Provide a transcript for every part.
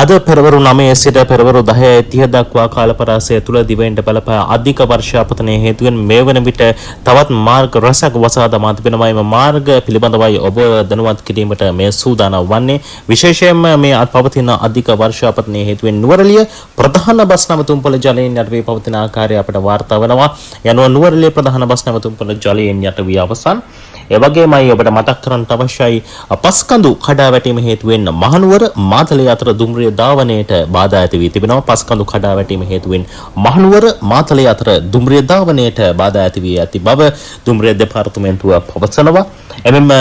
අද පෙරවරු 9 සිට පෙරවරු 10:30 දක්වා කාලපරාසය තුළ දිවයිනට බලපා අධික වර්ෂාපතනය හේතුවෙන් මේ වන විට තවත් මාර්ග රසක් වසා දමා තිබෙනවා. මේ මාර්ග පිළිබඳවයි ඔබ දැනුවත් කිරීමට මේ සූදානම් වන්නේ. විශේෂයෙන්ම මේ පවතින අධික වර්ෂාපතනය හේතුවෙන් නුවරඑළිය ප්‍රධාන බස් නැවතුම්පොළ ජලයෙන් යට වී පවතින ආකාරය අපට වාර්තා වෙනවා. යනුව නුවරඑළිය ප්‍රධාන බස් නැවතුම්පොළ ජලයෙන් යට වී අවසන්. ඒ වගේමයි ඔබට මතක් කරන්නට අවශ්‍යයි පස්කඳු කඩා වැටීම හේතුවෙන් මහනුවර මාතලේ අතර දුම්රිය ධාවනයට බාධා ඇති වී තිබෙනවා. පස්කඳු කඩා වැටීම හේතුවෙන් මහනුවර මාතලේ අතර දුම්රිය ධාවනයට බාධා ඇති වී ඇති බව දුම්රිය දෙපාර්තමේන්තුව පවසනවා. එමෙන්ම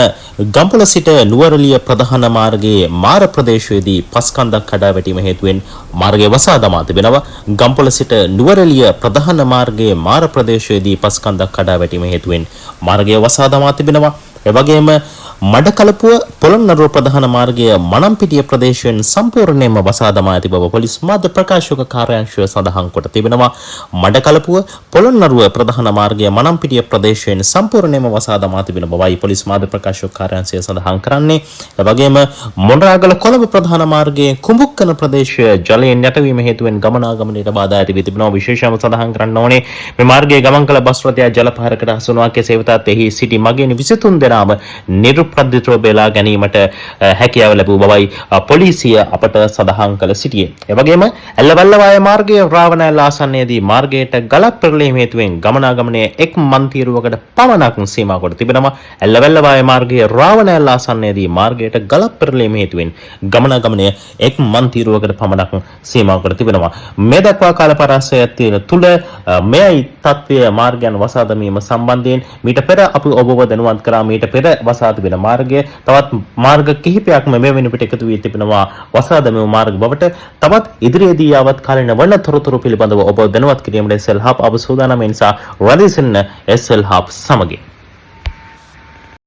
ගම්පොළ සිට නුවරඑළිය ප්‍රධාන මාර්ගයේ මාර ප්‍රදේශයේදී පස්කන්දක් කඩා වැටීම හේතුවෙන් මාර්ගය වසා දමා තිබෙනවා. ගම්පොළ සිට නුවරඑළිය ප්‍රධාන මාර්ගයේ මාර ප්‍රදේශයේදී පස්කන්දක් කඩා වැටීම හේතුවෙන් මාර්ගය වසා දමා තිබෙනවා. එවැගේම මඩකලපුව පොළොන්නරුව ප්‍රධාන මාර්ගයේ මනම්පිටිය ප්‍රදේශයෙන් සම්පූර්ණයෙන්ම වසා දමා ඇති බව පොලිස් මාධ්‍ය ප්‍රකාශක කාර්යාංශය සඳහන් කොට තිබෙනවා. මඩකලපුව පොළොන්නරුව ප්‍රධාන මාර්ගයේ මනම්පිටිය ප්‍රදේශයෙන් සම්පූර්ණයෙන්ම වසා දමා තිබෙන බවයි පොලිස් මාධ්‍ය ප්‍රකාශක කාර්යාංශය සඳහන් කරන්නේ. එවැගේම මොණරාගල කොළඹ ප්‍රධාන මාර්ගයේ කුඹුක්කන ප්‍රදේශය ජලයෙන් යටවීම හේතුවෙන් ගමනාගමනයට බාධා ඇති වී තිබෙනවා. විශේෂයෙන්ම සඳහන් කරන්න ඕනේ මේ මාර්ගයේ ගමන් කළ බස් රථය ජලපහරකට හසු වුණා. කෙසේ වෙතත් එහි සිටි මගින් 23 දෙනාම නිරුපද්‍රිතව බේලා ගැනීමට හැකියාව ලැබූ බවයි පොලිසිය අපට සඳහන් කළ සිටියේ. එවැගේම ඇල්ලවල්ලවාය මාර්ගයේ රාවණෑල්ල ආසන්නයේදී මාර්ගයට ගලක් පෙරළීම හේතුවෙන් ගමනාගමනය එක් මන්තිරුවකට පමණක් සීමා කොට තිබෙනවා. ඇල්ලවල්ලවාය මාර්ගයේ රාවණෑල්ල ආසන්නයේදී මාර්ගයට ගලක් පෙරළීම හේතුවෙන් ගමනාගමනය එක් මන්තිරුවකට පමණක් සීමා කොට තිබෙනවා. මේ දක්වා කාලපරාසය තුළ මෙයයි තත්ත්වය මාර්ගයන් වසා දැමීම සම්බන්ධයෙන් මීට පෙර අපි ඔබව දැනුවත් කරා. මීට පෙර වසා තිබෙන මාර්ගය තවත් මාර්ග කිහිපයක්ම මේ වෙන විට එකතු වී තිබෙනවා වසා දැමීම මාර්ග බවට. තවත් ඉදිරියේදී යවත් කාලින වන තොරතුරු පිළිබඳව ඔබ දැනුවත් කිරීමට SL Hub අප සූදානම්. ඒ නිසා රැඳී සිටින්න SL Hub සමගින්.